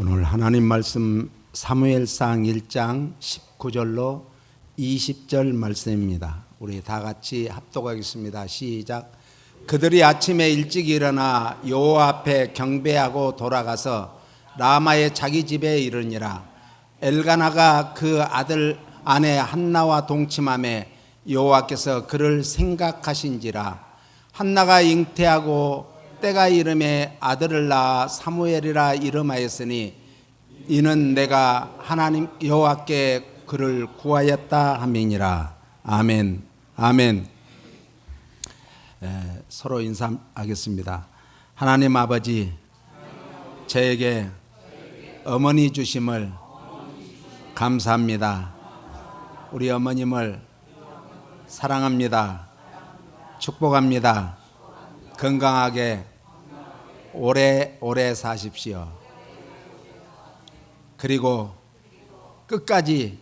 오늘 하나님 말씀 사무엘상 1장 19절로 20절 말씀입니다. 우리 다 같이 합독하겠습니다. 시작. 그들이 아침에 일찍 일어나 여호와 앞에 경배하고 돌아가서 라마의 자기 집에 이르니라. 엘가나가 그 아들 아내 한나와 동침하매 여호와께서 그를 생각하신지라. 한나가 잉태하고 때가 이름에 아들을 낳아 사무엘이라 이름하였으니 이는 내가 하나님 여호와께 그를 구하였다 함이니라. 아멘. 아멘. 서로 인사하겠습니다. 하나님 아버지, 저에게 어머니 주심을 감사합니다. 우리 어머님을 사랑합니다. 축복합니다. 건강하게 오래오래 사십시오. 그리고 끝까지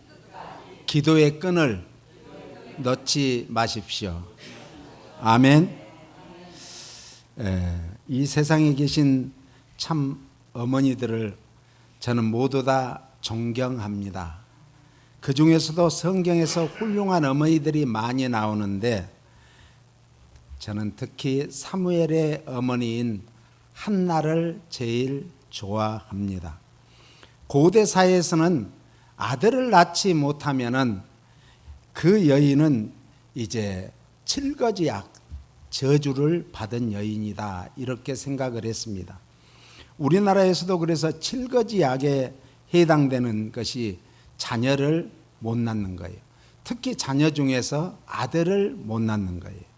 기도의 끈을 놓지 마십시오. 아멘. 이 세상에 계신 참 어머니들을 저는 모두 다 존경합니다. 그 중에서도 성경에서 훌륭한 어머니들이 많이 나오는데 저는 특히 사무엘의 어머니인 한나를 제일 좋아합니다. 고대 사회에서는 아들을 낳지 못하면은 그 여인은 이제 칠거지약, 저주를 받은 여인이다, 이렇게 생각을 했습니다. 우리나라에서도 그래서 칠거지약에 해당되는 것이 자녀를 못 낳는 거예요. 특히 자녀 중에서 아들을 못 낳는 거예요.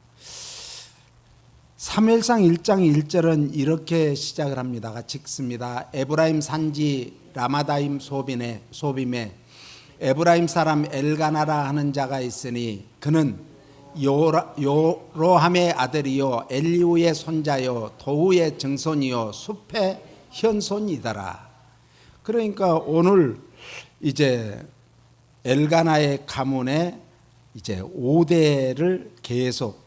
사무엘상 1장 1절은 이렇게 시작을 합니다. 같이 읽습니다. 에브라임 산지 라마다임 소빔에 에브라임 사람 엘가나라 하는 자가 있으니 그는 요로함의 아들이요 엘리우의 손자요 도우의 증손이요 숲의 현손이더라. 그러니까 오늘 이제 엘가나의 가문에 이제 5대를 계속,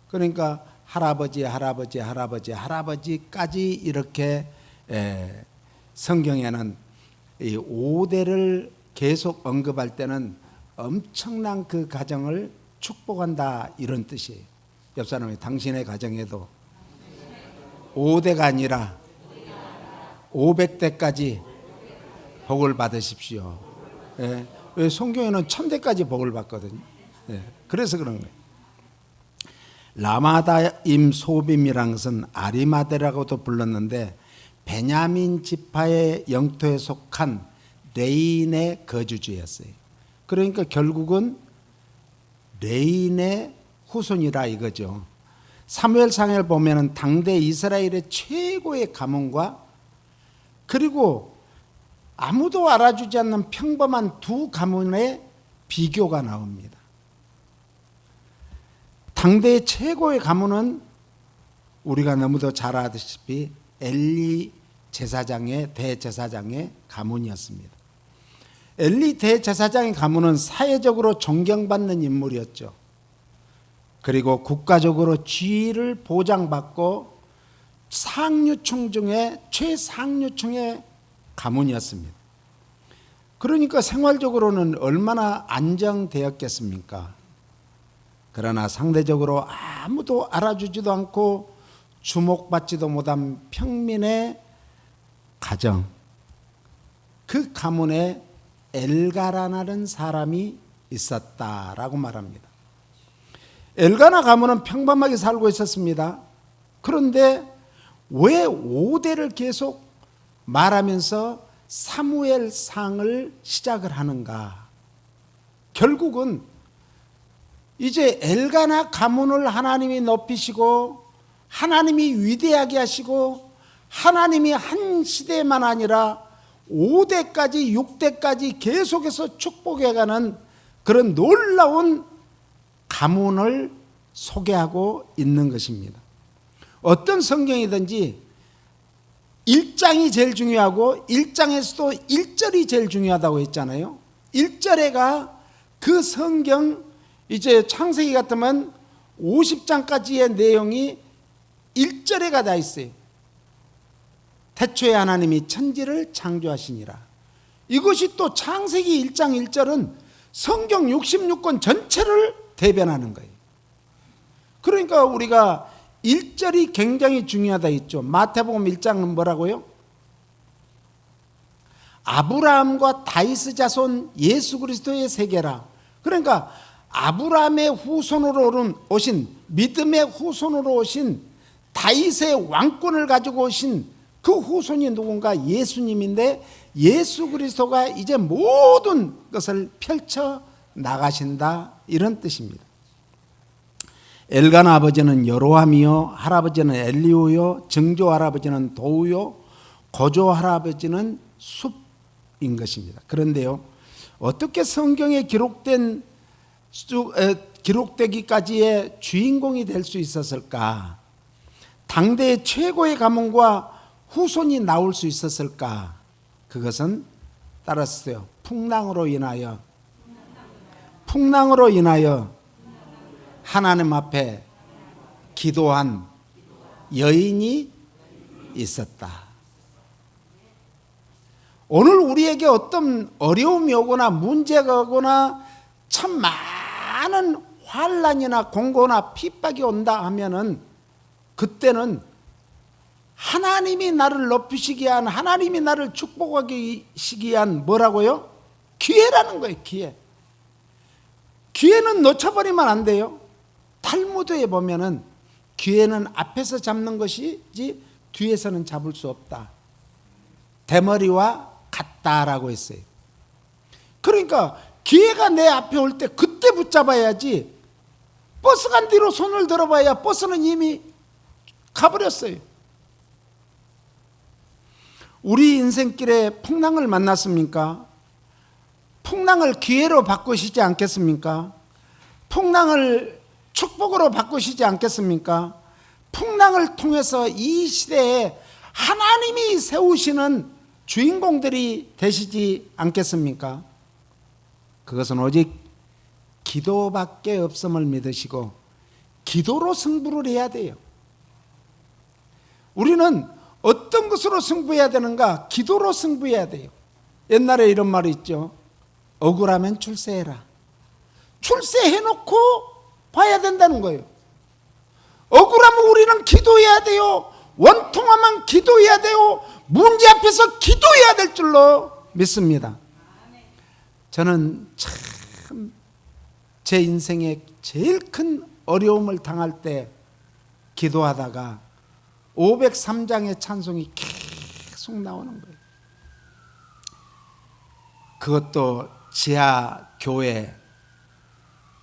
그러니까 할아버지까지 이렇게 성경에는 이 5대를 계속 언급할 때는 엄청난 그 가정을 축복한다, 이런 뜻이에요. 옆 사람이 당신의 가정에도 5대가 아니라 500대까지 복을 받으십시오. 왜 성경에는 1000대까지 복을 받거든요. 그래서 그런 거예요. 라마다임 소빔이라는 것은 아리마대라고도 불렀는데 베냐민 지파의 영토에 속한 레인의 거주지였어요. 그러니까 결국은 레인의 후손이라 이거죠. 사무엘상을 보면은 당대 이스라엘의 최고의 가문과 그리고 아무도 알아주지 않는 평범한 두 가문의 비교가 나옵니다. 당대의 최고의 가문은 우리가 너무도 잘 아다시피 엘리 제사장의 대제사장의 가문이었습니다. 엘리 대제사장의 가문은 사회적으로 존경받는 인물이었죠. 그리고 국가적으로 지위를 보장받고 상류층 중에 최상류층의 가문이었습니다. 그러니까 생활적으로는 얼마나 안정되었겠습니까? 그러나 상대적으로 아무도 알아주지도 않고 주목받지도 못한 평민의 가정, 그 가문에 엘가나라는 사람이 있었다라고 말합니다. 엘가나 가문은 평범하게 살고 있었습니다. 그런데 왜 5대를 계속 말하면서 사무엘상을 시작을 하는가? 결국은 이제 엘가나 가문을 하나님이 높이시고 하나님이 위대하게 하시고 하나님이 한 시대만 아니라 5대까지 6대까지 계속해서 축복해가는 그런 놀라운 가문을 소개하고 있는 것입니다. 어떤 성경이든지 1장이 제일 중요하고 1장에서도 1절이 제일 중요하다고 했잖아요. 1절에가 그 성경 이제 창세기 같으면 50장까지의 내용이 1절에가 다 있어요. 태초에 하나님이 천지를 창조하시니라. 이것이 또 창세기 1장 1절은 성경 66권 전체를 대변하는 거예요. 그러니까 우리가 1절이 굉장히 중요하다 했죠. 마태복음 1장은 뭐라고요? 아브라함과 다윗의 자손 예수 그리스도의 세계라. 그러니까 아브라함의 후손으로 오신, 믿음의 후손으로 오신 다윗의 왕권을 가지고 오신 그 후손이 누군가? 예수님인데 예수 그리스도가 이제 모든 것을 펼쳐 나가신다, 이런 뜻입니다. 엘가나 아버지는 여로함이요, 할아버지는 엘리후요, 증조 할아버지는 도우요, 고조 할아버지는 숲인 것입니다. 그런데요, 어떻게 성경에 기록되기까지의 주인공이 될 수 있었을까? 당대의 최고의 가문과 후손이 나올 수 있었을까? 그것은 따랐어요. 풍랑으로 인하여 하나님 앞에 기도한 여인이 있었다. 오늘 우리에게 어떤 어려움이 오거나 문제가 오거나 참 많은 환난이나 공고나 핍박이 온다 하면은, 그때는 하나님이 나를 높이시기 위한, 하나님이 나를 축복하시기 위한 뭐라고요? 기회라는 거예요. 기회는 놓쳐버리면 안 돼요. 탈무드에 보면은 기회는 앞에서 잡는 것이지 뒤에서는 잡을 수 없다. 대머리와 같다라고 했어요. 그러니까 기회가 내 앞에 올 때 그때 붙잡아야지, 버스 간 뒤로 손을 들어봐야 버스는 이미 가버렸어요. 우리 인생길에 풍랑을 만났습니까? 풍랑을 기회로 바꾸시지 않겠습니까? 풍랑을 축복으로 바꾸시지 않겠습니까? 풍랑을 통해서 이 시대에 하나님이 세우시는 주인공들이 되시지 않겠습니까? 그것은 오직 기도밖에 없음을 믿으시고 기도로 승부를 해야 돼요. 우리는 어떤 것으로 승부해야 되는가? 기도로 승부해야 돼요. 옛날에 이런 말이 있죠. 억울하면 출세해라. 출세해놓고 봐야 된다는 거예요. 억울하면 우리는 기도해야 돼요. 원통하면 기도해야 돼요. 문제 앞에서 기도해야 될 줄로 믿습니다. 저는 참 제 인생에 제일 큰 어려움을 당할 때 기도하다가 503장의 찬송이 계속 나오는 거예요. 그것도 지하 교회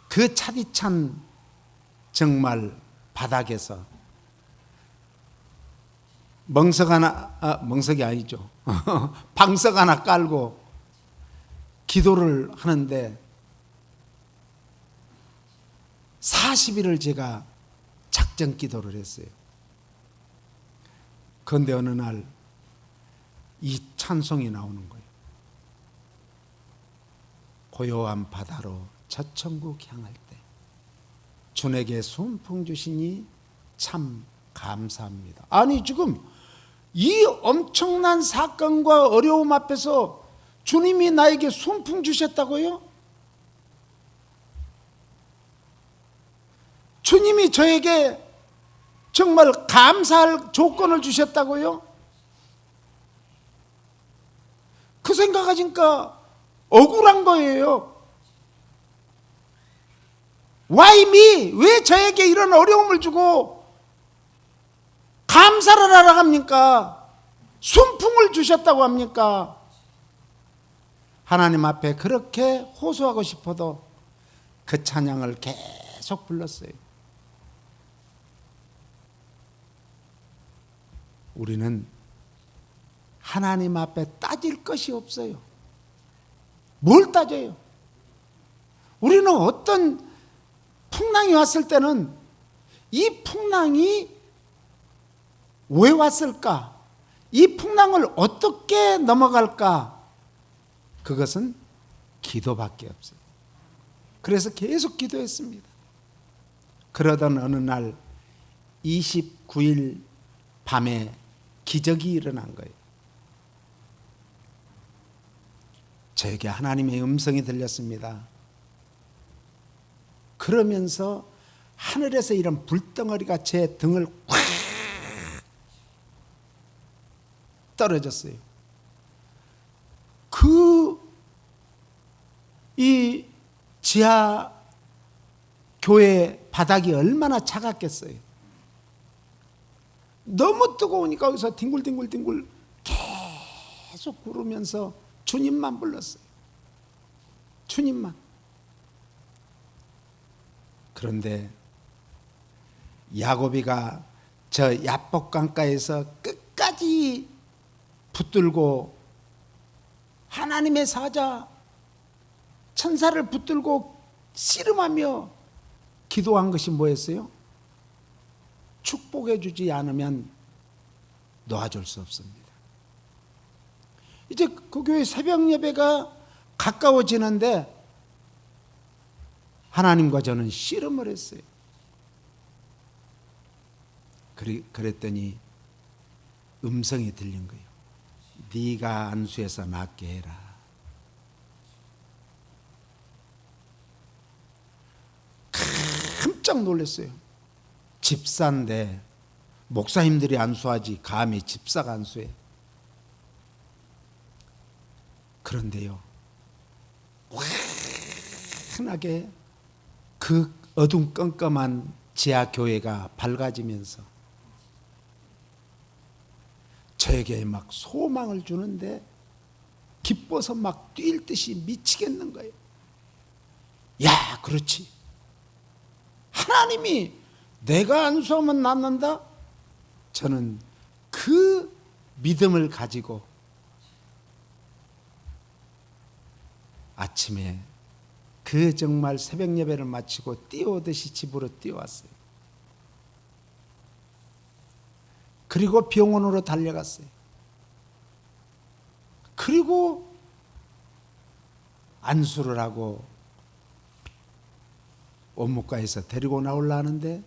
그 차디찬 정말 바닥에서 멍석이 아니죠. 방석 하나 깔고 기도를 하는데 40일을 제가 작정 기도를 했어요. 그런데 어느 날 이 찬송이 나오는 거예요. 고요한 바다로 저 천국 향할 때 주에게 순풍 주시니 참 감사합니다. 아니 지금 이 엄청난 사건과 어려움 앞에서 주님이 나에게 순풍 주셨다고요? 주님이 저에게 정말 감사할 조건을 주셨다고요? 그 생각하니까 억울한 거예요. Why me? 왜 저에게 이런 어려움을 주고 감사를 하라 합니까? 순풍을 주셨다고 합니까? 하나님 앞에 그렇게 호소하고 싶어도 그 찬양을 계속 불렀어요. 우리는 하나님 앞에 따질 것이 없어요. 뭘 따져요? 우리는 어떤 풍랑이 왔을 때는 이 풍랑이 왜 왔을까? 이 풍랑을 어떻게 넘어갈까? 그것은 기도밖에 없어요. 그래서 계속 기도했습니다. 그러던 어느 날 29일 밤에 기적이 일어난 거예요. 저에게 하나님의 음성이 들렸습니다. 그러면서 하늘에서 이런 불덩어리가 제 등을 꽉 떨어졌어요. 이 지하 교회 바닥이 얼마나 차갑겠어요. 너무 뜨거우니까 거기서 뒹굴뒹굴 계속 구르면서 주님만 불렀어요. 주님만. 그런데 야고비가 저 야복 강가에서 끝까지 붙들고 하나님의 사자 천사를 붙들고 씨름하며 기도한 것이 뭐였어요? 축복해 주지 않으면 놓아줄 수 없습니다. 이제 그 교회 새벽 예배가 가까워지는데 하나님과 저는 씨름을 했어요. 그랬더니 음성이 들린 거예요. 네가 안수해서 낫게 해라. 깜짝 놀랐어요. 집사인데 목사님들이 안수하지 감히 집사가 안수해. 그런데요, 환하게 그 어둠컴컴한 지하 교회가 밝아지면서 저에게 막 소망을 주는데 기뻐서 막 뛸 듯이 미치겠는 거예요. 야, 그렇지. 하나님이 내가 안수하면 낫는다? 저는 그 믿음을 가지고 아침에 그 정말 새벽 예배를 마치고 뛰어오듯이 집으로 뛰어왔어요. 그리고 병원으로 달려갔어요. 그리고 안수를 하고 원무과에서 데리고 나오려 하는데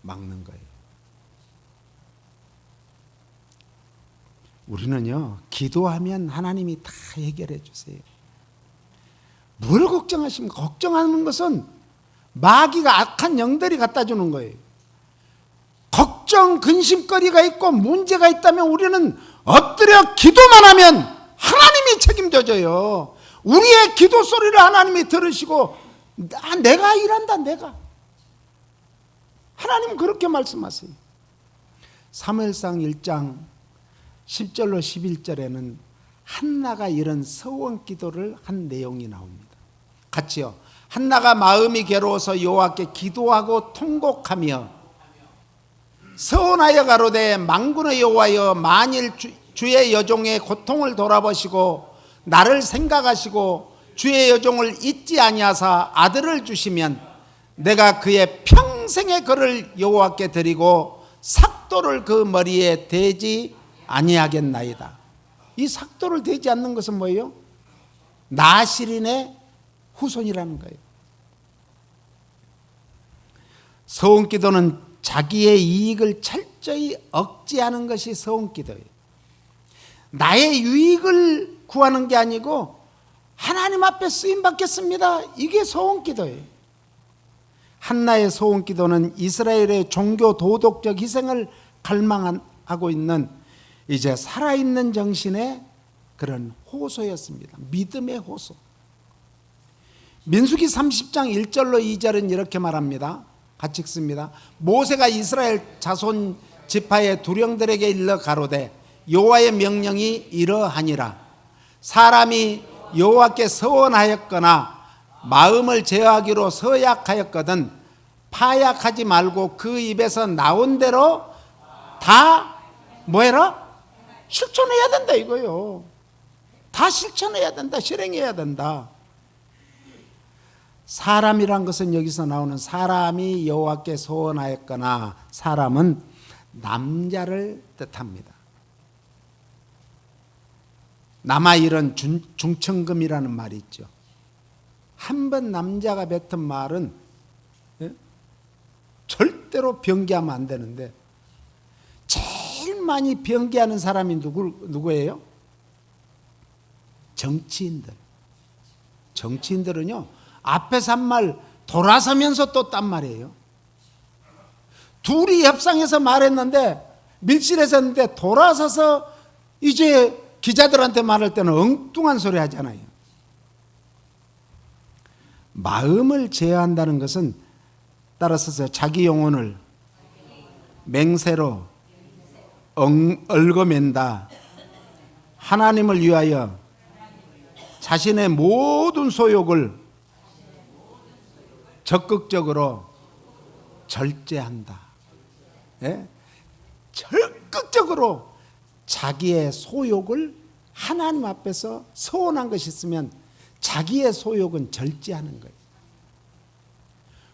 막는 거예요. 우리는요, 기도하면 하나님이 다 해결해 주세요. 뭘 걱정하십니까? 걱정하는 것은 마귀가 악한 영들이 갖다 주는 거예요. 걱정, 근심거리가 있고 문제가 있다면 우리는 엎드려 기도만 하면 하나님이 책임져 줘요. 우리의 기도 소리를 하나님이 들으시고 내가 일한다, 내가. 하나님은 그렇게 말씀하세요. 사무엘상 1장 10절로 11절에는 한나가 이런 서원 기도를 한 내용이 나옵니다. 같이요. 한나가 마음이 괴로워서 여호와께 기도하고 통곡하며 서원하여 가로되 만군의 여호와여, 만일 주의 여종의 고통을 돌아보시고 나를 생각하시고 주의 여종을 잊지 아니하사 아들을 주시면 내가 그의 평생의 거를 여호와께 드리고 삭도를 그 머리에 대지 아니하겠나이다. 이 삭도를 대지 않는 것은 뭐예요? 나실인의 후손이라는 거예요. 서원기도는 자기의 이익을 철저히 억제하는 것이 서원기도예요. 나의 유익을 구하는 게 아니고 하나님 앞에 쓰임 받겠습니다. 이게 서원기도예요. 한나의 서원기도는 이스라엘의 종교 도덕적 희생을 갈망하고 있는 이제 살아있는 정신의 그런 호소였습니다. 믿음의 호소. 민수기 30장 1절로 2절은 이렇게 말합니다. 같이 읽습니다. 모세가 이스라엘 자손 지파의 두령들에게 일러 가로되 여호와의 명령이 이러하니라. 사람이 여호와께 서원하였거나 마음을 제어하기로 서약하였거든 파약하지 말고 그 입에서 나온 대로 다 뭐해라? 실천해야 된다 이거요. 다 실천해야 된다. 실행해야 된다. 사람이란 것은 여기서 나오는 사람이 여호와께 소원하였거나, 사람은 남자를 뜻합니다. 남아일은 중천금이라는 말이 있죠. 한 번 남자가 뱉은 말은 절대로 변기하면 안 되는데 제일 많이 변개하는 사람이 누구예요? 정치인들. 정치인들은요, 앞에서 한 말 돌아서면서 또 딴 말이에요. 둘이 협상해서 말했는데, 밀실에서 했는데 돌아서서 이제 기자들한테 말할 때는 엉뚱한 소리 하잖아요. 마음을 제어한다는 것은 따라서 자기 영혼을 맹세로 얽어맨다. 하나님을 위하여 자신의 모든 소욕을 적극적으로 절제한다. 예? 적극적으로 자기의 소욕을 하나님 앞에서 서운한 것이 있으면 자기의 소욕은 절제하는 거예요.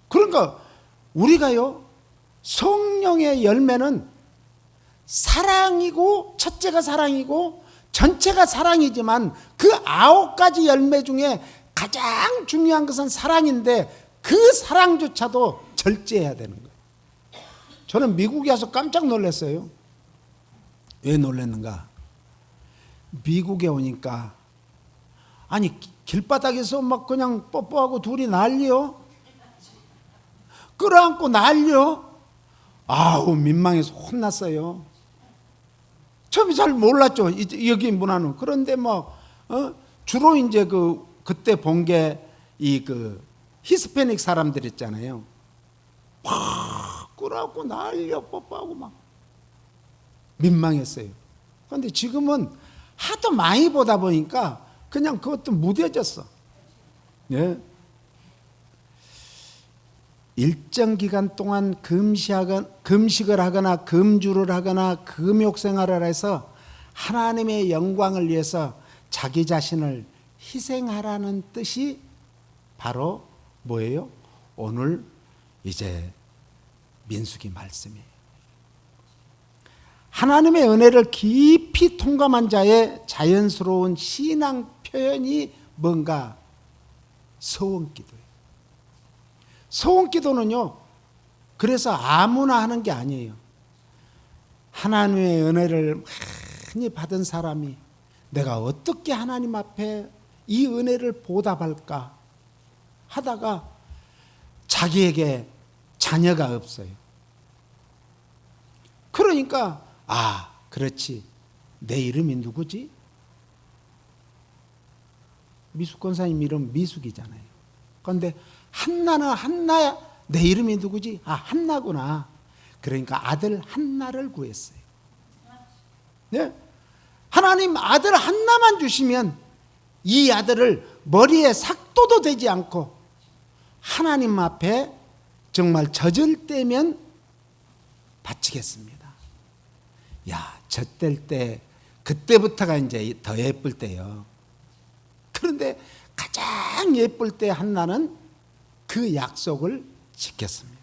그러니까 우리가요, 성령의 열매는 사랑이고, 첫째가 사랑이고 전체가 사랑이지만 그 9가지 열매 중에 가장 중요한 것은 사랑인데 그 사랑조차도 절제해야 되는 거예요. 저는 미국에 와서 깜짝 놀랐어요. 왜 놀랐는가? 미국에 오니까 아니 길바닥에서 막 그냥 뽀뽀하고 둘이 난리요. 끌어안고 난리요. 아우 민망해서 혼났어요. 처음에 잘 몰랐죠. 여기 문화는. 그런데 뭐 주로 이제 그때 본 게 이 히스패닉 사람들 있잖아요. 막 끌어안고 난리요. 뽀뽀하고 막 민망했어요. 그런데 지금은 하도 많이 보다 보니까 그냥 그것도 무뎌졌어. 예. 일정 기간 동안 금식을 하거나 금주를 하거나 금욕생활을 해서 하나님의 영광을 위해서 자기 자신을 희생하라는 뜻이 바로 뭐예요? 오늘 이제 민수기 말씀이에요. 하나님의 은혜를 깊이 통감한 자의 자연스러운 신앙 표현이 뭔가? 서원기도예요. 서원기도는요, 그래서 아무나 하는 게 아니에요. 하나님의 은혜를 많이 받은 사람이 내가 어떻게 하나님 앞에 이 은혜를 보답할까 하다가 자기에게 자녀가 없어요. 그러니까 그렇지. 내 이름이 누구지? 미숙 권사님 이름 미숙이잖아요. 그런데 한나는 한나야. 내 이름이 누구지? 한나구나. 그러니까 아들 한나를 구했어요. 네? 하나님 아들 한나만 주시면 이 아들을 머리에 삭도도 되지 않고 하나님 앞에 정말 젖을 때면 바치겠습니다. 야, 젖될 때 그때부터가 이제 더 예쁠 때요. 그런데 가장 예쁠 때 한나는 그 약속을 지켰습니다.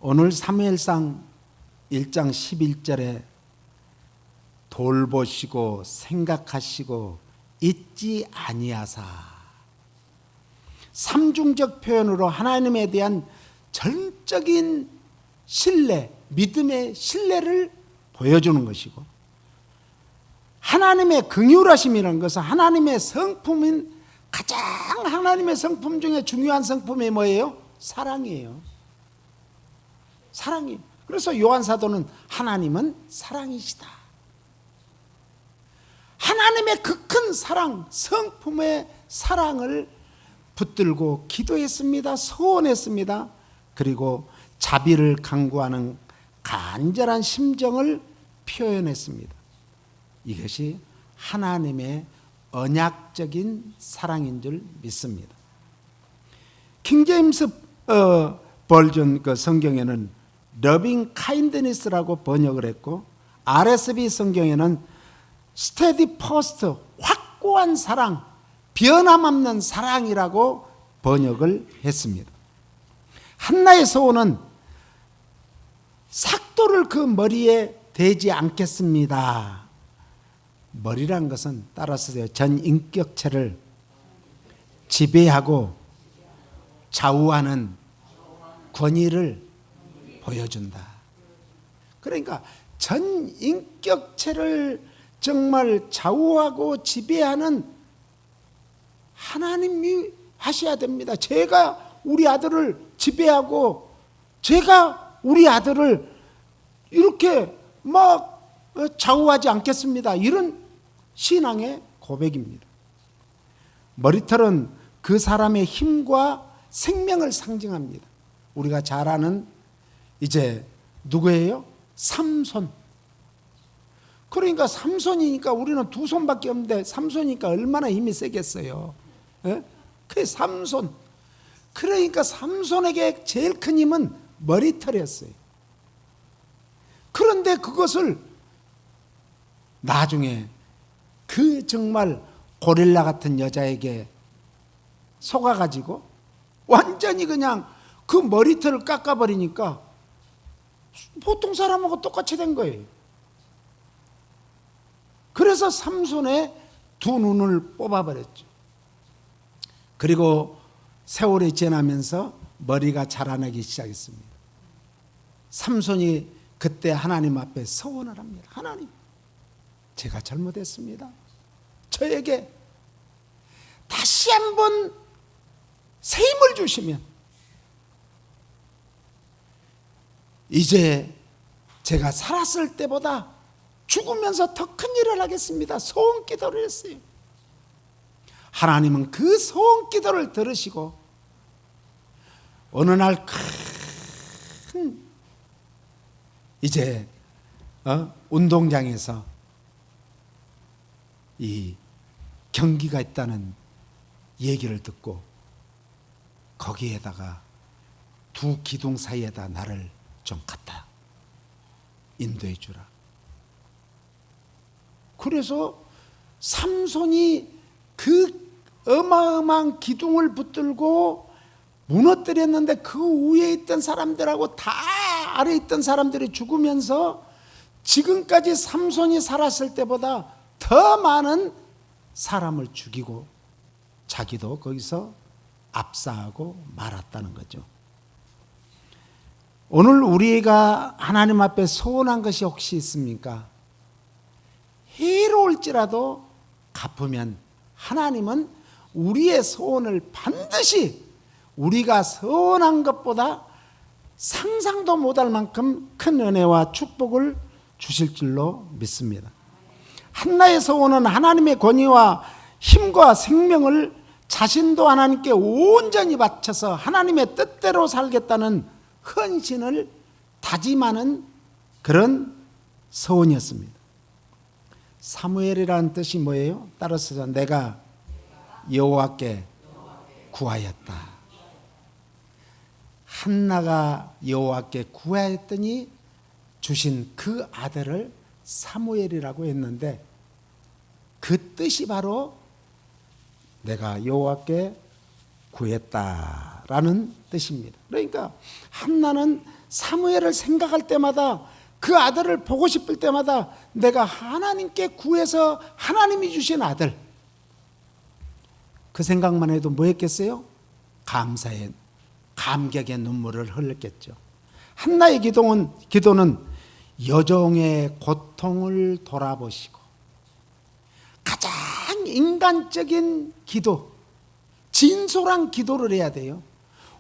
오늘 사무엘상 1장 11절에 돌보시고 생각하시고 잊지 아니하사, 삼중적 표현으로 하나님에 대한 전적인 신뢰, 믿음의 신뢰를 보여주는 것이고, 하나님의 긍휼하심이라는 것은 하나님의 성품인, 가장 하나님의 성품 중에 중요한 성품이 뭐예요? 사랑이에요. 사랑이. 그래서 요한 사도는 하나님은 사랑이시다. 하나님의 그 큰 사랑, 성품의 사랑을 붙들고 기도했습니다. 소원했습니다. 그리고 자비를 강구하는 간절한 심정을 표현했습니다. 이것이 하나님의 언약적인 사랑인 줄 믿습니다. 킹제임스 버전 성경에는 loving kindness라고 번역을 했고, RSV 성경에는 steady first, 확고한 사랑, 변함없는 사랑이라고 번역을 했습니다. 한나의 소원은 삭도를 그 머리에 대지 않겠습니다. 머리란 것은 따라서 전 인격체를 지배하고 좌우하는 권위를 보여준다. 그러니까 전 인격체를 정말 좌우하고 지배하는 하나님이 하셔야 됩니다. 제가 우리 아들을 지배하고 제가 우리 아들을 이렇게 막 좌우하지 않겠습니다. 이런 신앙의 고백입니다. 머리털은 그 사람의 힘과 생명을 상징합니다. 우리가 잘 아는 이제 누구예요? 삼손. 그러니까 삼손이니까 우리는 두 손밖에 없는데 삼손이니까 얼마나 힘이 세겠어요. 예? 그 삼손. 그러니까 삼손에게 제일 큰 힘은 머리털이었어요. 그런데 그것을 나중에 그 정말 고릴라 같은 여자에게 속아가지고 완전히 그냥 그 머리털을 깎아버리니까 보통 사람하고 똑같이 된 거예요. 그래서 삼손의 두 눈을 뽑아버렸죠. 그리고 세월이 지나면서 머리가 자라나기 시작했습니다. 삼손이 그때 하나님 앞에 서원을 합니다. 하나님, 제가 잘못했습니다. 저에게 다시 한번 새 힘을 주시면 이제 제가 살았을 때보다 죽으면서 더 큰 일을 하겠습니다. 소원 기도를 했어요. 하나님은 그 소원 기도를 들으시고 어느 날 큰 이제 운동장에서 이 경기가 있다는 얘기를 듣고 거기에다가 두 기둥 사이에다 나를 좀 갖다 인도해 주라. 그래서 삼손이 그 어마어마한 기둥을 붙들고 무너뜨렸는데 그 위에 있던 사람들하고 다 아래 있던 사람들이 죽으면서 지금까지 삼손이 살았을 때보다 더 많은 사람을 죽이고 자기도 거기서 압사하고 말았다는 거죠. 오늘 우리가 하나님 앞에 소원한 것이 혹시 있습니까? 해로울지라도 갚으면 하나님은 우리의 소원을 반드시 우리가 소원한 것보다 상상도 못할 만큼 큰 은혜와 축복을 주실 줄로 믿습니다. 한나의 소원은 하나님의 권위와 힘과 생명을 자신도 하나님께 온전히 바쳐서 하나님의 뜻대로 살겠다는 헌신을 다짐하는 그런 소원이었습니다. 사무엘이라는 뜻이 뭐예요? 따라서 내가 여호와께 구하였다. 한나가 여호와께 구하였더니 주신 그 아들을 사무엘이라고 했는데 그 뜻이 바로 내가 여호와께 구했다라는 뜻입니다. 그러니까 한나는 사무엘을 생각할 때마다 그 아들을 보고 싶을 때마다 내가 하나님께 구해서 하나님이 주신 아들, 그 생각만 해도 뭐 했겠어요? 감사의 감격의 눈물을 흘렸겠죠. 한나의 기도는 여종의 고통을 돌아보시고 가장 인간적인 기도, 진솔한 기도를 해야 돼요.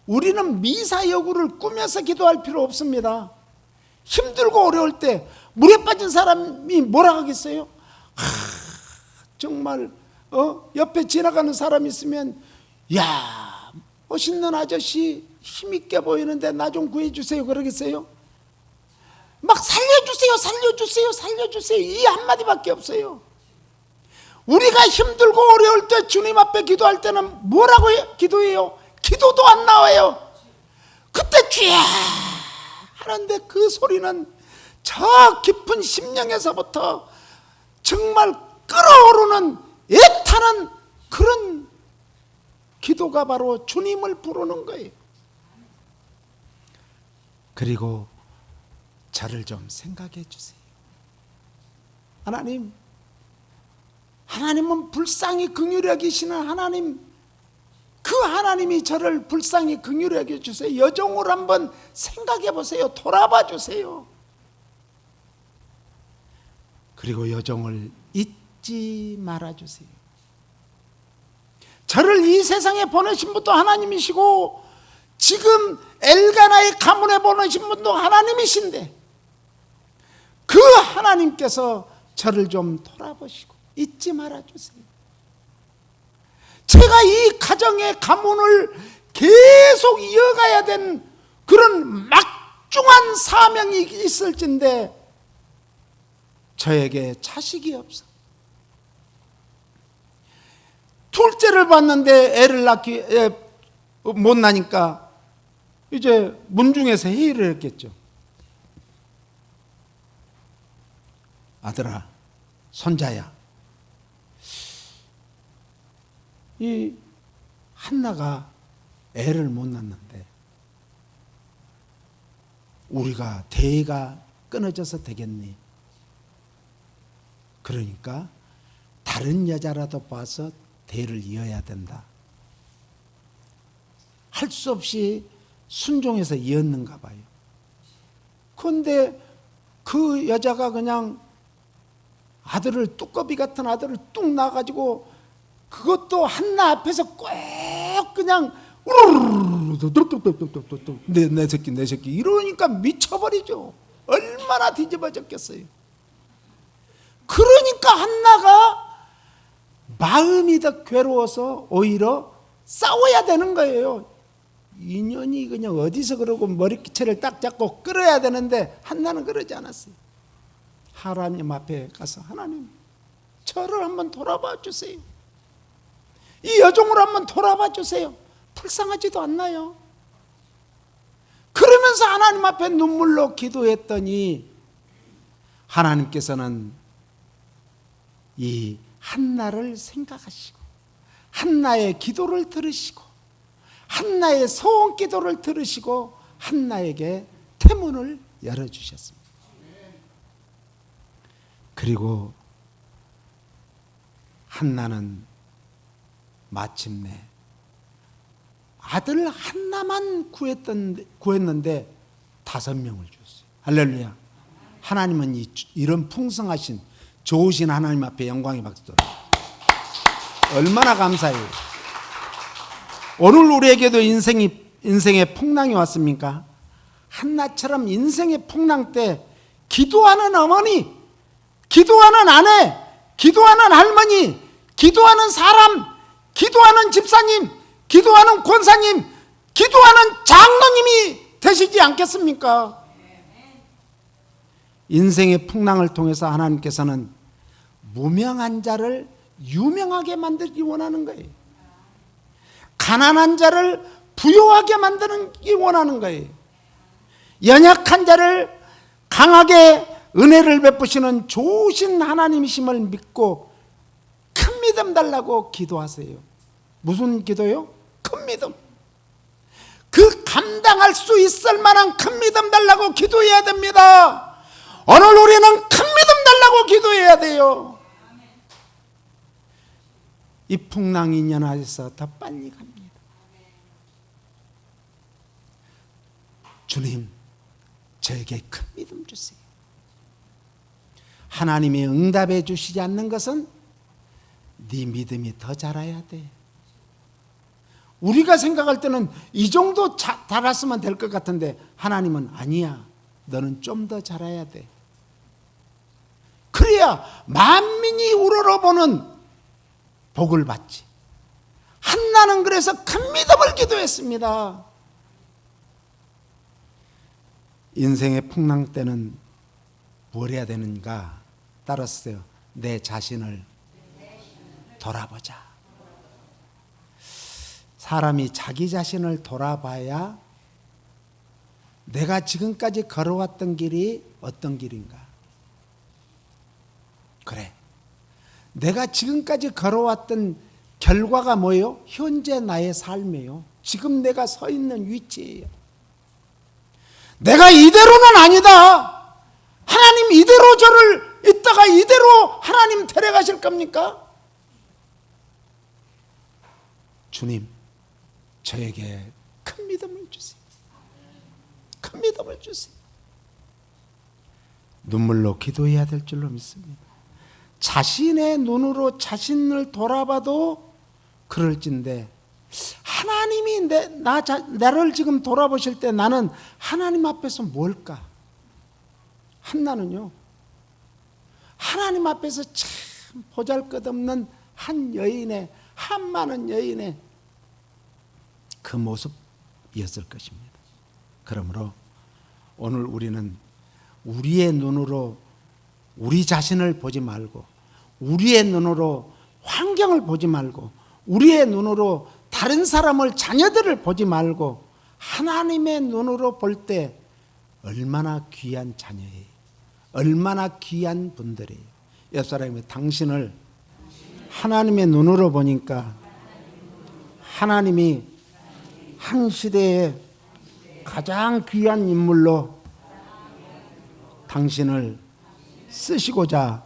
우리는 미사여구를 꾸며서 기도할 필요 없습니다. 힘들고 어려울 때 물에 빠진 사람이 뭐라 하겠어요? 정말 옆에 지나가는 사람이 있으면 야, 멋있는 아저씨 힘있게 보이는데 나 좀 구해주세요 그러겠어요? 막 살려주세요 살려주세요 살려주세요 이 한마디밖에 없어요. 우리가 힘들고 어려울 때 주님 앞에 기도할 때는 뭐라고 기도해요? 기도도 안 나와요. 그때 주야 하는데 그 소리는 저 깊은 심령에서부터 정말 끓어오르는 애타는 그런 기도가 바로 주님을 부르는 거예요. 그리고 저를 좀 생각해 주세요. 하나님은 불쌍히 긍휼히 여기시는 하나님, 그 하나님이 저를 불쌍히 긍휼히 여겨 주세요. 여종을 한번 생각해 보세요. 돌아봐 주세요. 그리고 여종을 잊지 말아주세요. 저를 이 세상에 보내신 분도 하나님이시고 지금 엘가나의 가문에 보내신 분도 하나님이신데 그 하나님께서 저를 좀 돌아보시고 잊지 말아주세요. 제가 이 가정의 가문을 계속 이어가야 된 그런 막중한 사명이 있을진데 저에게 자식이 없어. 둘째를 봤는데 애를 낳기 못 나니까 이제 문중에서 회의를 했겠죠. 아들아, 손자야, 이 한나가 애를 못 낳는데 우리가 대의가 끊어져서 되겠니? 그러니까 다른 여자라도 봐서 대를 이어야 된다. 할 수 없이 순종해서 이었는가 봐요. 그런데 그 여자가 그냥 아들을, 뚜꺼비 같은 아들을 뚝 낳아가지고 그것도 한나 앞에서 꼭 그냥 내 새끼 이러니까 미쳐버리죠. 얼마나 뒤집어졌겠어요. 그러니까 한나가 마음이 더 괴로워서 오히려 싸워야 되는 거예요. 인연이 그냥 어디서 그러고 머리채를 딱 잡고 끌어야 되는데 한나는 그러지 않았어요. 하나님 앞에 가서 하나님, 저를 한번 돌아봐 주세요. 이 여종을 한번 돌아봐 주세요. 불쌍하지도 않나요? 그러면서 하나님 앞에 눈물로 기도했더니 하나님께서는 이 한나를 생각하시고 한나의 기도를 들으시고 한나의 소원 기도를 들으시고 한나에게 태문을 열어주셨습니다. 그리고 한나는 마침내 아들 한나만 구했는데 5명을 주었어요. 할렐루야. 하나님은 이런 풍성하신 좋으신 하나님 앞에 영광의 박수 돌아요. 얼마나 감사해요. 오늘 우리에게도 인생의 풍랑이 왔습니까? 한나처럼 인생의 풍랑 때 기도하는 어머니, 기도하는 아내, 기도하는 할머니, 기도하는 사람, 기도하는 집사님, 기도하는 권사님, 기도하는 장로님이 되시지 않겠습니까? 인생의 풍랑을 통해서 하나님께서는 무명한 자를 유명하게 만들기 원하는 거예요. 가난한 자를 부유하게 만드는 원하는 거예요. 연약한 자를 강하게 은혜를 베푸시는 좋으신 하나님이심을 믿고 큰 믿음 달라고 기도하세요. 무슨 기도요? 큰 믿음. 그 감당할 수 있을 만한 큰 믿음 달라고 기도해야 됩니다. 오늘 우리는 큰 믿음 달라고 기도해야 돼요. 이 풍랑 인연하여서 더 빨리 갑니다. 주님, 저에게 큰 믿음 주세요. 하나님이 응답해 주시지 않는 것은 네 믿음이 더 자라야 돼. 우리가 생각할 때는 이 정도 자랐으면 될 것 같은데 하나님은 아니야. 너는 좀 더 자라야 돼. 그래야 만민이 우러러보는 복을 받지. 한나는 그래서 큰 믿음을 기도했습니다. 인생의 풍랑 때는 뭘 해야 되는가? 따랐어요. 내 자신을 돌아보자. 사람이 자기 자신을 돌아봐야 내가 지금까지 걸어왔던 길이 어떤 길인가? 그래. 내가 지금까지 걸어왔던 결과가 뭐예요? 현재 나의 삶이에요. 지금 내가 서 있는 위치예요. 내가 이대로는 아니다. 하나님 이대로 저를 있다가 이대로 하나님 데려가실 겁니까? 주님, 저에게 큰 믿음을 주세요. 큰 믿음을 주세요. 눈물로 기도해야 될 줄로 믿습니다. 자신의 눈으로 자신을 돌아봐도 그럴진데 하나님이 나를 지금 돌아보실 때 나는 하나님 앞에서 뭘까? 한나는요, 하나님 앞에서 참 보잘것없는 한 여인의, 한 많은 여인의 그 모습이었을 것입니다. 그러므로 오늘 우리는 우리의 눈으로 우리 자신을 보지 말고, 우리의 눈으로 환경을 보지 말고, 우리의 눈으로 다른 사람을, 자녀들을 보지 말고 하나님의 눈으로 볼 때 얼마나 귀한 자녀예요, 얼마나 귀한 분들이에요. 옆 사람이 당신을 하나님의 눈으로 보니까 하나님이 한 시대에 가장 귀한 인물로 당신을 쓰시고자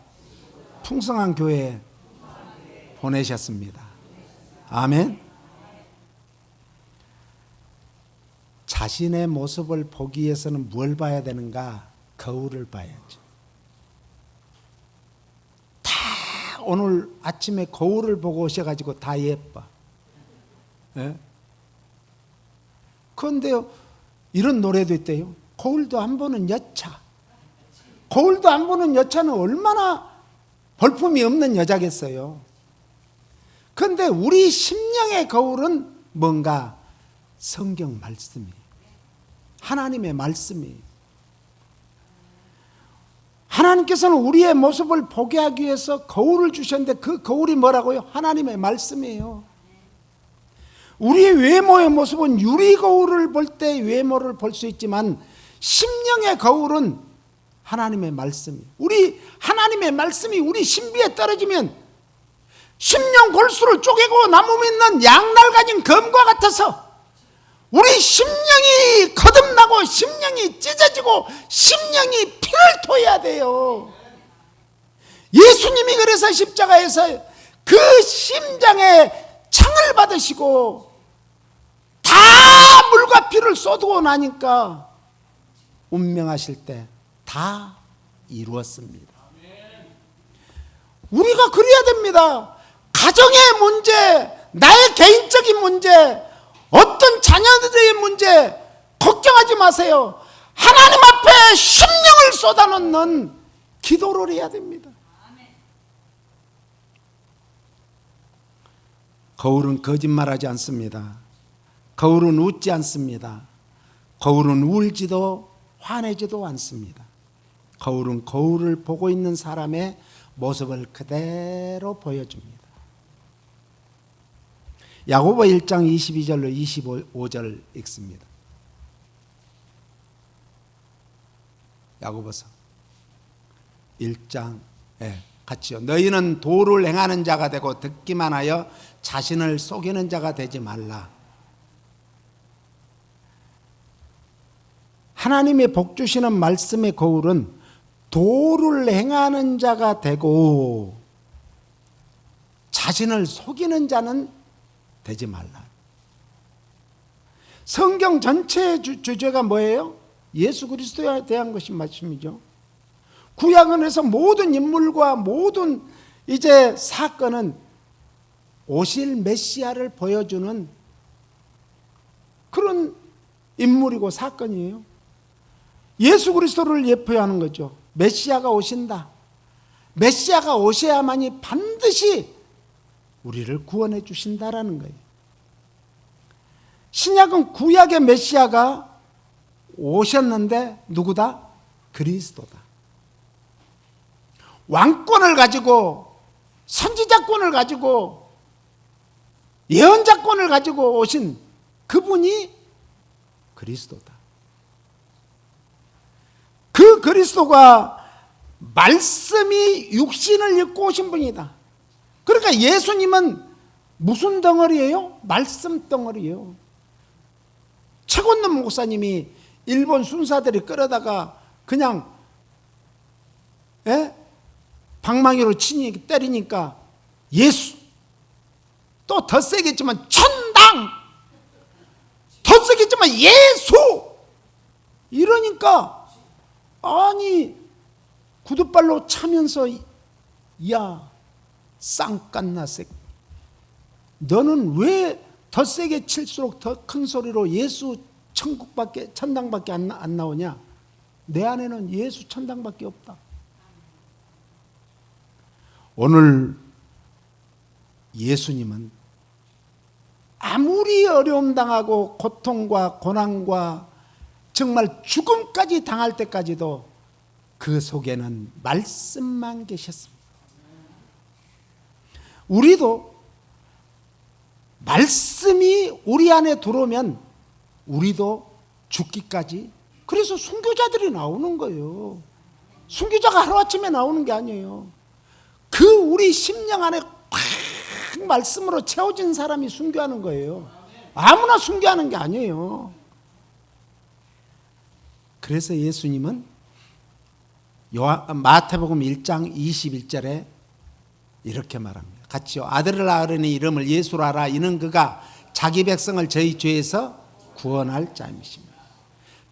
풍성한 교회에 보내셨습니다. 아멘. 자신의 모습을 보기 위해서는 뭘 봐야 되는가? 거울을 봐야죠. 다 오늘 아침에 거울을 보고 오셔가지고 다 예뻐. 예? 그런데요, 이런 노래도 있대요. 거울도 안 보는 여차. 거울도 안 보는 여차는 얼마나 볼품이 없는 여자겠어요. 그런데 우리 심령의 거울은 뭔가? 성경 말씀이에요. 하나님의 말씀이에요. 하나님께서는 우리의 모습을 보게 하기 위해서 거울을 주셨는데 그 거울이 뭐라고요? 하나님의 말씀이에요. 우리의 외모의 모습은 유리 거울을 볼 때 외모를 볼 수 있지만 심령의 거울은 하나님의 말씀이에요. 우리 하나님의 말씀이 우리 신비에 떨어지면 심령 골수를 쪼개고 나무 믿는 양날 가진 검과 같아서 우리 심령이 거듭나고 심령이 찢어지고 심령이 피를 토해야 돼요. 예수님이 그래서 십자가에서 그 심장에 창을 받으시고 다 물과 피를 쏟고 나니까 운명하실 때 다 이루었습니다. 우리가 그래야 됩니다. 가정의 문제, 나의 개인적인 문제, 어떤 자녀들의 문제 걱정하지 마세요. 하나님 앞에 심령을 쏟아놓는 기도를 해야 됩니다. 거울은 거짓말하지 않습니다. 거울은 웃지 않습니다. 거울은 울지도 화내지도 않습니다. 거울은 거울을 보고 있는 사람의 모습을 그대로 보여줍니다. 야고보 1장 22절로 25절 읽습니다. 야고보서 1장 같이요. 너희는 도를 행하는 자가 되고 듣기만 하여 자신을 속이는 자가 되지 말라. 하나님의 복 주시는 말씀의 거울은 도를 행하는 자가 되고 자신을 속이는 자는 되지 말라. 성경 전체의 주제가 뭐예요? 예수 그리스도에 대한 것이 말씀이죠. 구약원에서 모든 인물과 모든 이제 사건은 오실 메시아를 보여주는 그런 인물이고 사건이에요. 예수 그리스도를 예표하는 거죠. 메시아가 오신다. 메시아가 오셔야만이 반드시 우리를 구원해 주신다라는 거예요. 신약은 구약의 메시아가 오셨는데 누구다? 그리스도다. 왕권을 가지고 선지자권을 가지고 예언자권을 가지고 오신 그분이 그리스도다. 그 그리스도가 말씀이 육신을 입고 오신 분이다. 그러니까 예수님은 무슨 덩어리예요? 말씀 덩어리예요. 최곤놈 목사님이 일본 순사들이 끌어다가 그냥 방망이로 때리니까 예수, 또 더 세겠지만 천당, 더 세겠지만 예수 이러니까 아니 구두발로 차면서 야 쌍깐나색, 너는 왜 더 세게 칠수록 더 큰 소리로 예수 천당밖에 안 나오냐? 내 안에는 예수 천당밖에 없다. 오늘 예수님은 아무리 어려움 당하고 고통과 고난과 정말 죽음까지 당할 때까지도 그 속에는 말씀만 계셨습니다. 우리도 말씀이 우리 안에 들어오면 우리도 죽기까지, 그래서 순교자들이 나오는 거예요. 순교자가 하루아침에 나오는 게 아니에요. 그 우리 심령 안에 꽉 말씀으로 채워진 사람이 순교하는 거예요. 아무나 순교하는 게 아니에요. 그래서 예수님은 마태복음 1장 21절에 이렇게 말합니다. 같이요. 아들을 낳으려니 이름을 예수로 하라. 이는 그가 자기 백성을 저희 죄에서 구원할 자임이십니다.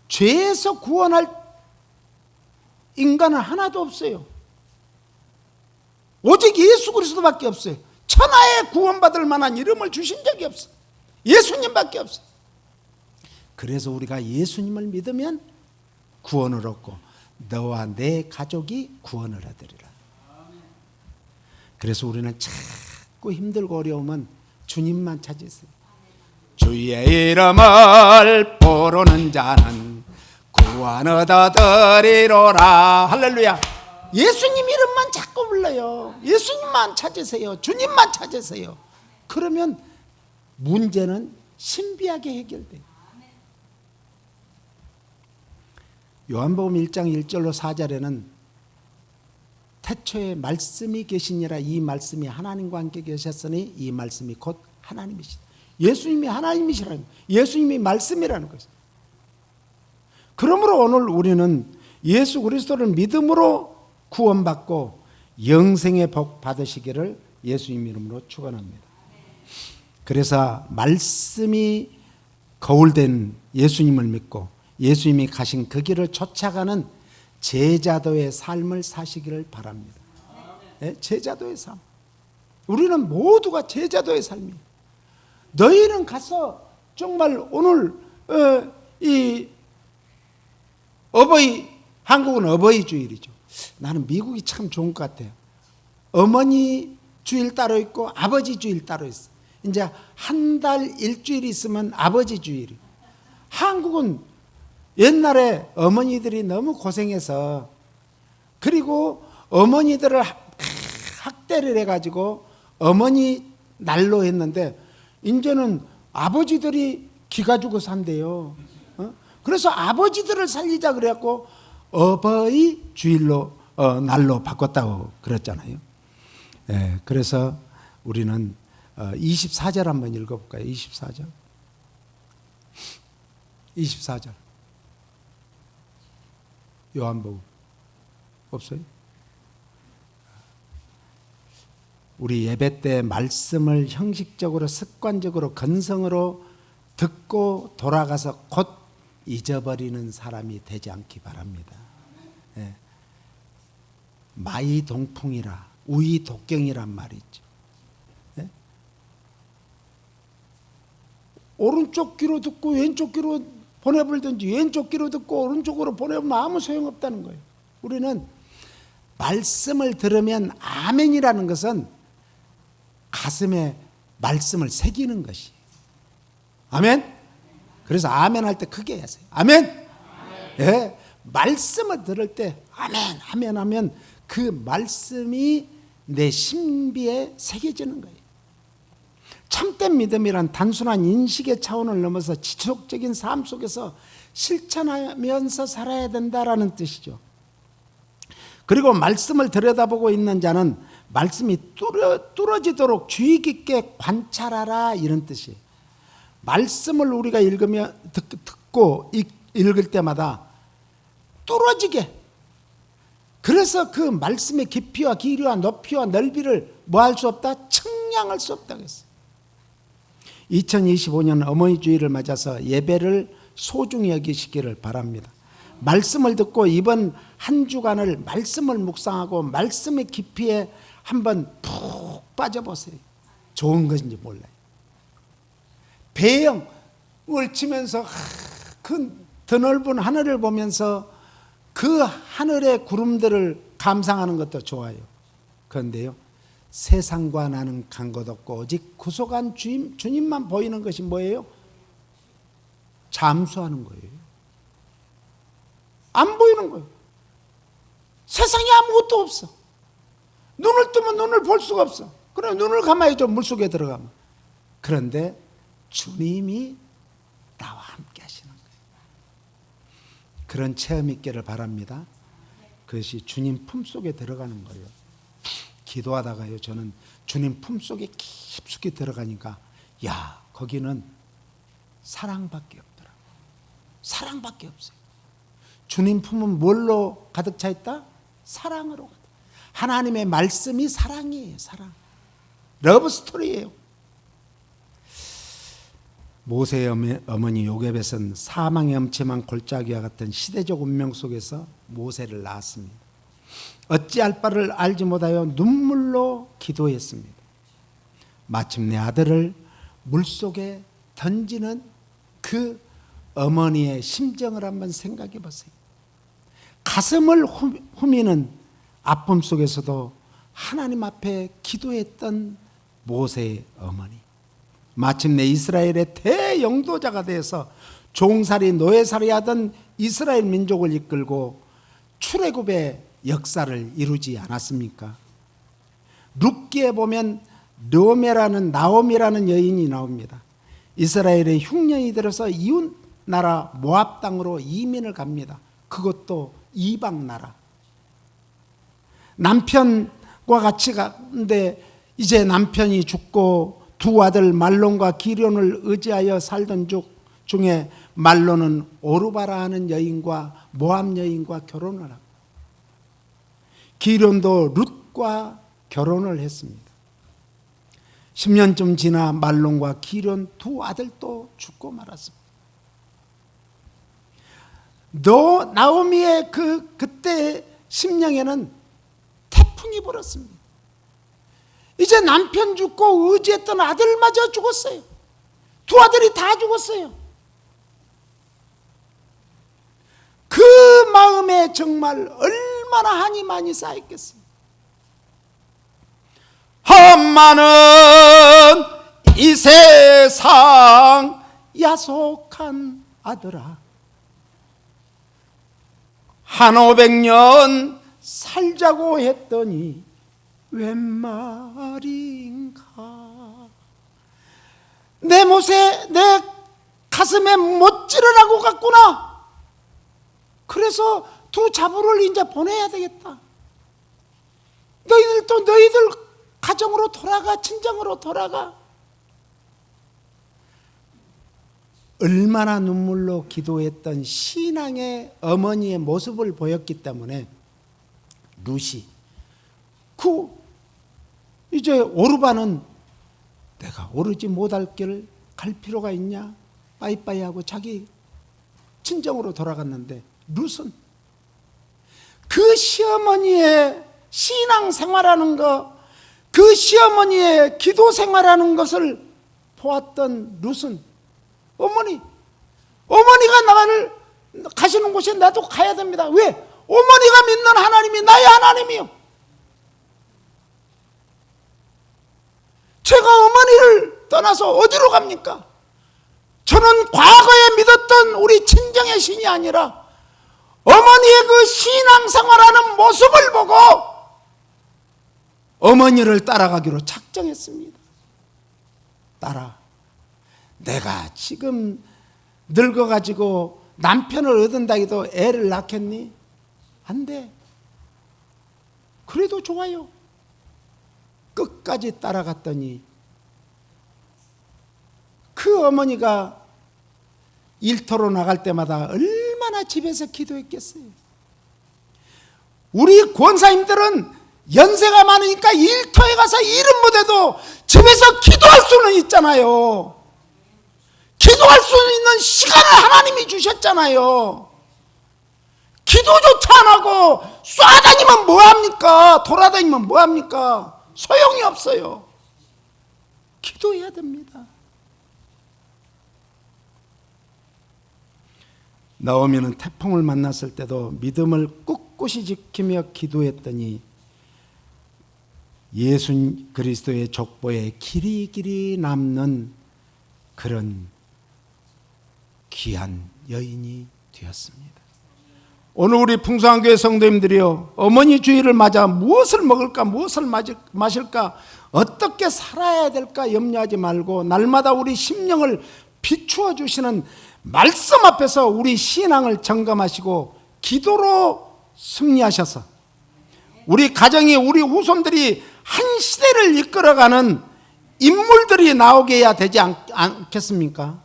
죄에서 구원할 인간은 하나도 없어요. 오직 예수 그리스도밖에 없어요. 천하에 구원받을 만한 이름을 주신 적이 없어요. 예수님밖에 없어요. 그래서 우리가 예수님을 믿으면 구원을 얻고 너와 내 가족이 구원을 얻으리라. 그래서 우리는 자꾸 힘들고 어려우면 주님만 찾으세요. 주의 이름을 부르는 자는 구원 얻어들이로라. 할렐루야. 예수님 이름만 자꾸 불러요. 예수님만 찾으세요. 주님만 찾으세요. 그러면 문제는 신비하게 해결돼요. 요한복음 1장 1절로 4절에는 태초에 말씀이 계시니라. 이 말씀이 하나님과 함께 계셨으니 이 말씀이 곧 하나님이시다. 예수님이 하나님이시라는, 예수님이 말씀이라는 것이죠. 그러므로 오늘 우리는 예수 그리스도를 믿음으로 구원받고 영생의 복 받으시기를 예수님 이름으로 축원합니다. 그래서 말씀이 거울된 예수님을 믿고 예수님이 가신 그 길을 쫓아가는 제자도의 삶을 사시기를 바랍니다. 네? 제자도의 삶. 우리는 모두가 제자도의 삶이에요. 너희는 가서 정말 오늘 이 한국은 어버이 주일이죠. 나는 미국이 참 좋은 것 같아요. 어머니 주일 따로 있고 아버지 주일 따로 있어. 이제 한 달 일주일이 있으면 아버지 주일이. 한국은 옛날에 어머니들이 너무 고생해서, 그리고 어머니들을 학대를 해가지고 어머니 날로 했는데 이제는 아버지들이 기가 주고 산대요. 그래서 아버지들을 살리자 그래갖고 어버이 주일로 날로 바꿨다고 그랬잖아요. 예, 그래서 우리는 24절 한번 읽어볼까요? 24절. 24절. 요한복음 없어요? 우리 예배 때 말씀을 형식적으로 습관적으로 건성으로 듣고 돌아가서 곧 잊어버리는 사람이 되지 않기 바랍니다. 예. 마이동풍이라 우이독경이란 말이 있죠. 예? 오른쪽 귀로 듣고 왼쪽 귀로 보내버리든지 왼쪽 귀로 듣고 오른쪽으로 보내면 아무 소용없다는 거예요. 우리는 말씀을 들으면 아멘이라는 것은 가슴에 말씀을 새기는 것이. 아멘? 그래서 아멘 할 때 크게 하세요. 아멘? 예, 말씀을 들을 때 아멘, 아멘 하면 그 말씀이 내 신비에 새겨지는 거예요. 참된 믿음이란 단순한 인식의 차원을 넘어서 지속적인 삶 속에서 실천하면서 살아야 된다라는 뜻이죠. 그리고 말씀을 들여다보고 있는 자는 말씀이 뚫어지도록 주의 깊게 관찰하라, 이런 뜻이에요. 말씀을 우리가 읽으며 듣고 읽을 때마다 뚫어지게, 그래서 그 말씀의 깊이와 길이와 높이와 넓이를 뭐 할 수 없다? 측량할 수 없다고 했어요. 2025년 어머니 주일을 맞아서 예배를 소중히 여기시기를 바랍니다. 말씀을 듣고 이번 한 주간을 말씀을 묵상하고 말씀의 깊이에 한번 푹 빠져보세요. 좋은 것인지 몰라요. 배영을 치면서 그 드넓은 하늘을 보면서 그 하늘의 구름들을 감상하는 것도 좋아요. 그런데요, 세상과 나는 간 것 없고 오직 구속한 주님만 보이는 것이 뭐예요? 잠수하는 거예요. 안 보이는 거예요. 세상에 아무것도 없어. 눈을 뜨면 눈을 볼 수가 없어. 그래, 눈을 감아야죠, 물속에 들어가면. 그런데 주님이 나와 함께 하시는 거예요. 그런 체험 있기를 바랍니다. 그것이 주님 품속에 들어가는 거예요. 기도하다가요, 저는 주님 품속에 깊숙이 들어가니까 야, 거기는 사랑밖에 없더라고요. 사랑밖에 없어요. 주님 품은 뭘로 가득 차 있다? 사랑으로 가득. 하나님의 말씀이 사랑이에요. 사랑. 러브 스토리예요. 모세의 어머니 요게벳은 사망의 엄침한 골짜기와 같은 시대적 운명 속에서 모세를 낳았습니다. 어찌할 바를 알지 못하여 눈물로 기도했습니다. 마침내 아들을 물속에 던지는 그 어머니의 심정을 한번 생각해 보세요. 가슴을 후미는 아픔 속에서도 하나님 앞에 기도했던 모세의 어머니. 마침내 이스라엘의 대영도자가 되어서 종살이 노예살이 하던 이스라엘 민족을 이끌고 출애굽의 역사를 이루지 않았습니까? 룻기에 보면 나옴이라는 여인이 나옵니다. 이스라엘의 흉년이 들어서 이웃 나라 모압 땅으로 이민을 갑니다. 그것도 이방 나라. 남편과 같이 가는데 이제 남편이 죽고 두 아들 말론과 기련을 의지하여 살던 중에 말론은 오르바라 하는 여인과 모압 여인과 결혼을 하고 기련도 룻과 결혼을 했습니다. 10년쯤 지나 말론과 기련 두 아들도 죽고 말았습니다. 나오미의 그때 심령에는 태풍이 불었습니다. 이제 남편 죽고 의지했던 아들마저 죽었어요. 두 아들이 다 죽었어요. 그 마음에 정말 얼마나 한이 많이 쌓였겠어요. 험만은 이 세상 야속한 아들아, 한 500년 살자고 했더니 웬 말인가. 내 못에 내 가슴에 못 찌르라고 갔구나. 그래서 두 자부를 이제 보내야 되겠다. 너희들도 너희들 가정으로 돌아가, 친정으로 돌아가. 얼마나 눈물로 기도했던 신앙의 어머니의 모습을 보였기 때문에 룻이 이제 오르바는 내가 오르지 못할 길을 갈 필요가 있냐 빠이빠이 하고 자기 친정으로 돌아갔는데 룻은 그 시어머니의 신앙 생활하는 거, 그 시어머니의 기도 생활하는 것을 보았던 룻은 어머니가 나를 가시는 곳에 나도 가야 됩니다. 왜? 어머니가 믿는 하나님이 나의 하나님이요. 제가 어머니를 떠나서 어디로 갑니까? 저는 과거에 믿었던 우리 친정의 신이 아니라 어머니의 그 신앙생활하는 모습을 보고 어머니를 따라가기로 작정했습니다. 내가 지금 늙어가지고 남편을 얻은다 해도 애를 낳겠니? 안 돼. 그래도 좋아요. 끝까지 따라갔더니 그 어머니가 일터로 나갈 때마다 얼마나 집에서 기도했겠어요. 우리 권사님들은 연세가 많으니까 일터에 가서 일은 못해도 집에서 기도할 수는 있잖아요. 기도할 수 있는 시간을 하나님이 주셨잖아요. 기도조차 안 하고 쏴다니면 뭐합니까? 돌아다니면 뭐합니까? 소용이 없어요. 기도해야 됩니다. 나오미는 태풍을 만났을 때도 믿음을 꿋꿋이 지키며 기도했더니 예수 그리스도의 족보에 길이길이 남는 그런 귀한 여인이 되었습니다. 오늘 우리 풍성한교회 성도님들이요, 어머니 주일을 맞아 무엇을 먹을까, 무엇을 마실까, 어떻게 살아야 될까 염려하지 말고 날마다 우리 심령을 비추어 주시는 말씀 앞에서 우리 신앙을 점검하시고 기도로 승리하셔서 우리 가정이, 우리 후손들이 한 시대를 이끌어가는 인물들이 나오게 해야 되지 않겠습니까?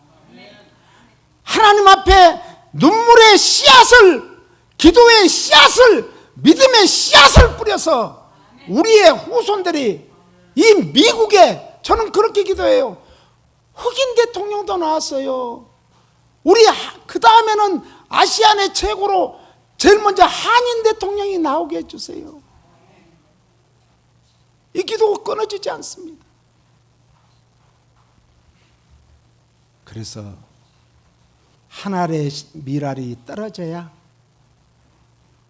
하나님 앞에 눈물의 씨앗을, 기도의 씨앗을, 믿음의 씨앗을 뿌려서 우리의 후손들이 이 미국에, 저는 그렇게 기도해요. 흑인 대통령도 나왔어요. 우리 그 다음에는 아시안의 최고로 제일 먼저 한인 대통령이 나오게 해주세요. 이 기도가 끊어지지 않습니다. 그래서 한 알의 밀알이 떨어져야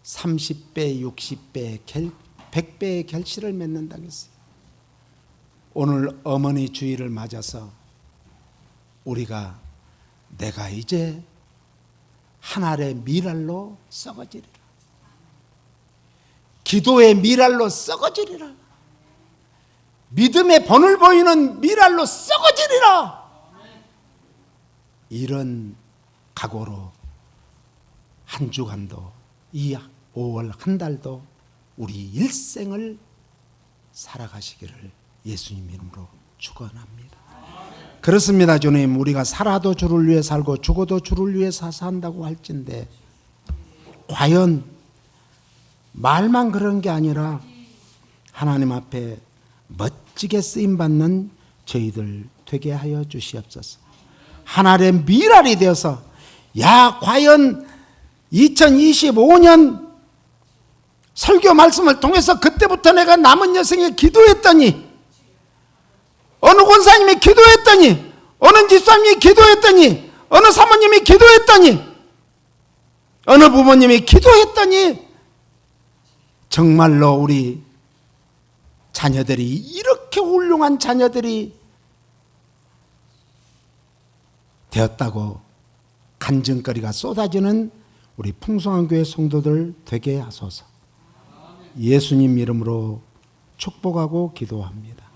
30배, 60배, 100배의 결실을 맺는다고 했어요. 오늘 어머니 주일을 맞아서 우리가 내가 이제 한 알의 밀알로 썩어지리라, 기도의 밀알로 썩어지리라, 믿음의 본을 보이는 밀알로 썩어지리라, 이런 각오로 한 주간도, 이 5월 한 달도 우리 일생을 살아가시기를 예수님 이름으로 축원합니다. 그렇습니다. 주님, 우리가 살아도 주를 위해 살고 죽어도 주를 위해 산다고 할진데 과연 말만 그런 게 아니라 하나님 앞에 멋지게 쓰임받는 저희들 되게 하여 주시옵소서. 하나의 밀알이 되어서, 야, 과연 2025년 설교 말씀을 통해서 그때부터 내가 남은 여생에 기도했더니, 어느 권사님이 기도했더니, 어느 집사님이 기도했더니, 어느 사모님이 기도했더니, 어느 부모님이 기도했더니 정말로 우리 자녀들이, 이렇게 훌륭한 자녀들이 되었다고 간증거리가 쏟아지는 우리 풍성한 교회 성도들 되게 하소서. 예수님 이름으로 축복하고 기도합니다.